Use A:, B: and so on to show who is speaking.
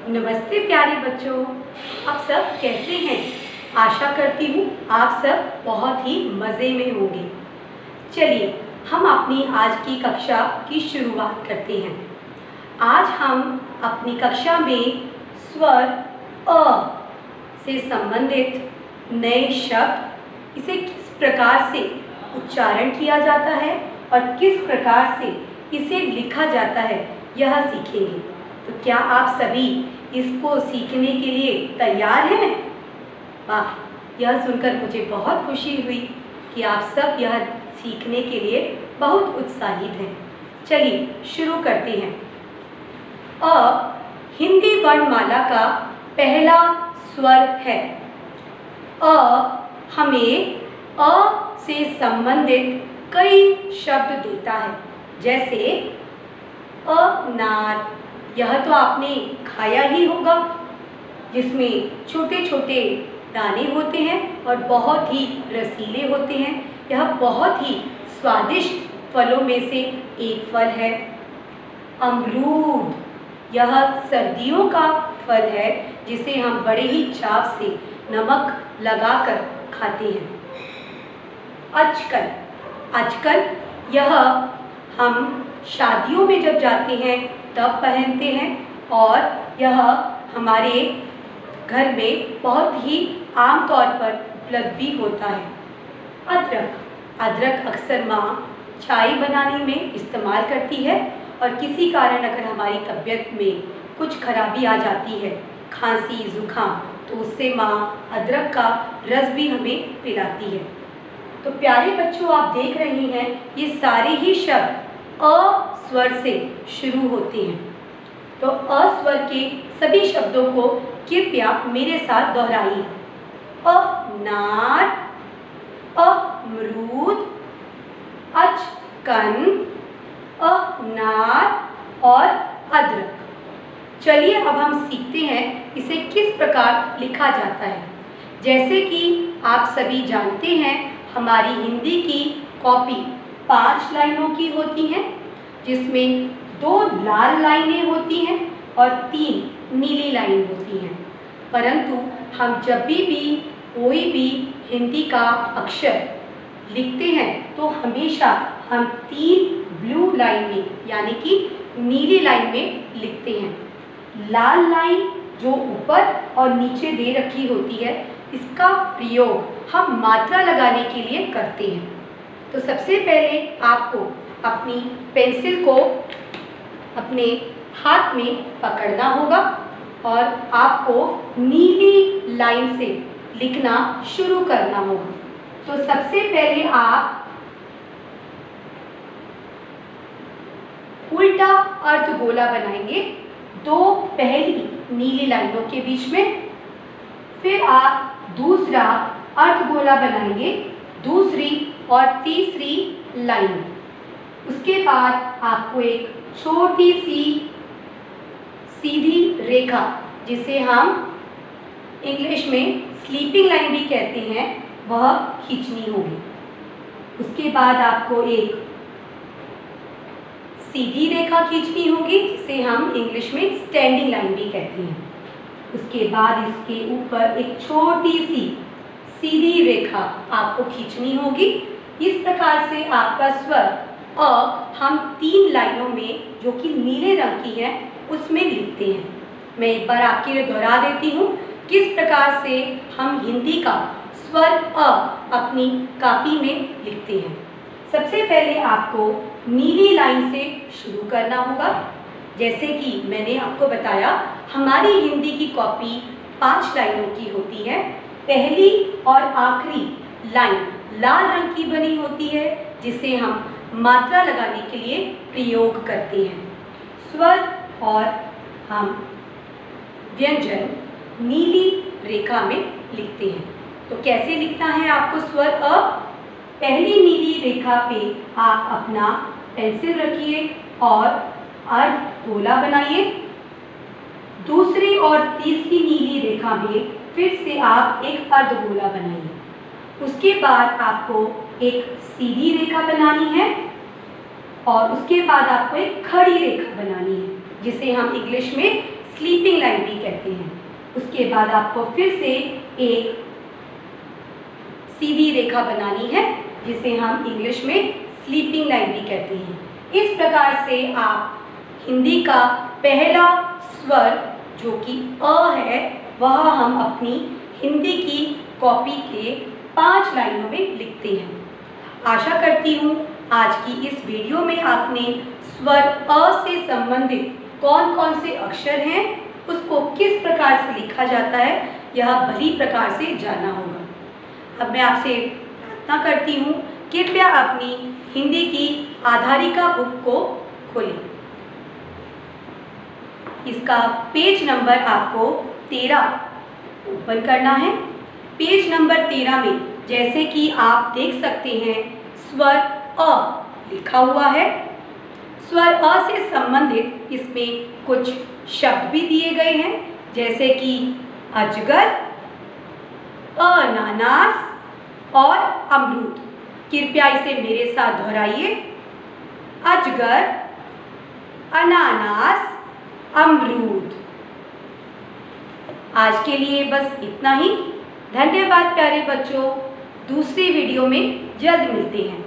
A: नमस्ते प्यारे बच्चों, आप सब कैसे हैं? आशा करती हूँ आप सब बहुत ही मज़े में होंगे। चलिए हम अपनी आज की कक्षा की शुरुआत करते हैं। आज हम अपनी कक्षा में स्वर अ से संबंधित नए शब्द, इसे किस प्रकार से उच्चारण किया जाता है और किस प्रकार से इसे लिखा जाता है यह सीखेंगे। तो क्या आप सभी इसको सीखने के लिए तैयार हैं? वाह, यह सुनकर मुझे बहुत खुशी हुई कि आप सब यह सीखने के लिए बहुत उत्साहित हैं। चलिए शुरू करते हैं। अ हिंदी वर्णमाला का पहला स्वर है। अ हमें अ से संबंधित कई शब्द देता है, जैसे अनार, यह तो आपने खाया ही होगा, जिसमें छोटे छोटे दाने होते हैं और बहुत ही रसीले होते हैं। यह बहुत ही स्वादिष्ट फलों में से एक फल है। अमरूद, यह सर्दियों का फल है जिसे हम बड़े ही चाव से नमक लगाकर खाते हैं। अचकल, अचकल यह हम शादियों में जब जाते हैं तब पहनते हैं और यह हमारे घर में बहुत ही आम तौर पर उपलब्ध भी होता है। अदरक, अदरक अक्सर माँ चाय बनाने में इस्तेमाल करती है और किसी कारण अगर हमारी तबीयत में कुछ खराबी आ जाती है, खांसी जुकाम, तो उससे माँ अदरक का रस भी हमें पिलाती है। तो प्यारे बच्चों, आप देख रहे हैं ये सारे ही शब्द अ स्वर से शुरू होते हैं। तो अ स्वर के सभी शब्दों को कृपया मेरे साथ दोहराइए। अनार, अमरूद, अचकन, अनार और अदरक। चलिए अब हम सीखते हैं इसे किस प्रकार लिखा जाता है। जैसे कि आप सभी जानते हैं, हमारी हिंदी की कॉपी 5 लाइनों की होती हैं, जिसमें 2 लाल लाइनें होती हैं और 3 नीली लाइन होती हैं। परंतु हम जब भी कोई भी हिंदी का अक्षर लिखते हैं तो हमेशा हम 3 ब्लू लाइन में यानी कि नीली लाइन में लिखते हैं। लाल लाइन जो ऊपर और नीचे दे रखी होती है, इसका प्रयोग हम मात्रा लगाने के लिए करते हैं। तो सबसे पहले आपको अपनी पेंसिल को अपने हाथ में पकड़ना होगा और आपको नीली लाइन से लिखना शुरू करना होगा। तो सबसे पहले आप उल्टा अर्धगोला बनाएंगे 2 पहली नीली लाइनों के बीच में, फिर आप दूसरा अर्धगोला बनाएंगे दूसरी और तीसरी लाइन में। उसके बाद आपको एक छोटी सी सीधी रेखा, जिसे हम इंग्लिश में स्लीपिंग लाइन भी कहते हैं, वह खींचनी होगी। उसके बाद आपको एक सीधी रेखा खींचनी होगी, जिसे हम इंग्लिश में स्टैंडिंग लाइन भी कहते हैं। उसके बाद इसके ऊपर एक छोटी सी सीधी रेखा आपको खींचनी होगी। इस प्रकार से आपका स्वर अ हम 3 लाइनों में, जो कि नीले रंग की है, उसमें लिखते हैं। मैं एक बार आपके लिए दोहरा देती हूँ किस प्रकार से हम हिंदी का स्वर अ अपनी कॉपी में लिखते हैं। सबसे पहले आपको नीली लाइन से शुरू करना होगा। जैसे कि मैंने आपको बताया, हमारी हिंदी की कॉपी 5 लाइनों की होती है। पहली और आखिरी लाइन लाल रंग की बनी होती है, जिसे हम मात्रा लगाने के लिए प्रयोग करते हैं। स्वर और हम व्यंजन नीली रेखा में लिखते हैं। तो कैसे लिखना है आपको स्वर अ? पहली नीली रेखा पे आप अपना पेंसिल रखिए और अर्धगोला बनाइए। दूसरी और तीसरी नीली रेखा में फिर से आप एक अर्धगोला बनाइए। उसके बाद आपको एक सीधी रेखा बनानी है और उसके बाद आपको एक खड़ी रेखा बनानी है, जिसे हम इंग्लिश में स्लीपिंग लाइन भी कहते हैं। उसके बाद आपको फिर से एक सीधी रेखा बनानी है जिसे हम इंग्लिश में स्लीपिंग लाइन भी कहते हैं। इस प्रकार से आप हिंदी का पहला स्वर जो कि अ है वह हम अपनी हिंदी की कॉपी के 5 लाइनों में लिखते हैं। आशा करती हूँ आज की इस वीडियो में आपने स्वर अ से संबंधित कौन कौन से अक्षर हैं उसको किस प्रकार से लिखा जाता है यह भली प्रकार से जाना होगा। अब मैं आपसे प्रार्थना करती हूँ कृपया अपनी हिंदी की आधारिका बुक को खोलें। इसका पेज नंबर आपको 13 ओपन करना है। पेज नंबर 13 में जैसे कि आप देख सकते हैं स्वर अ लिखा हुआ है। स्वर अ से संबंधित इसमें कुछ शब्द भी दिए गए हैं जैसे कि अजगर, अनानास और अमरूद। कृपया इसे मेरे साथ दोहराइए। अजगर, अनानास, अमरूद। आज के लिए बस इतना ही। धन्यवाद प्यारे बच्चों। दूसरी वीडियो में जल्द मिलते हैं।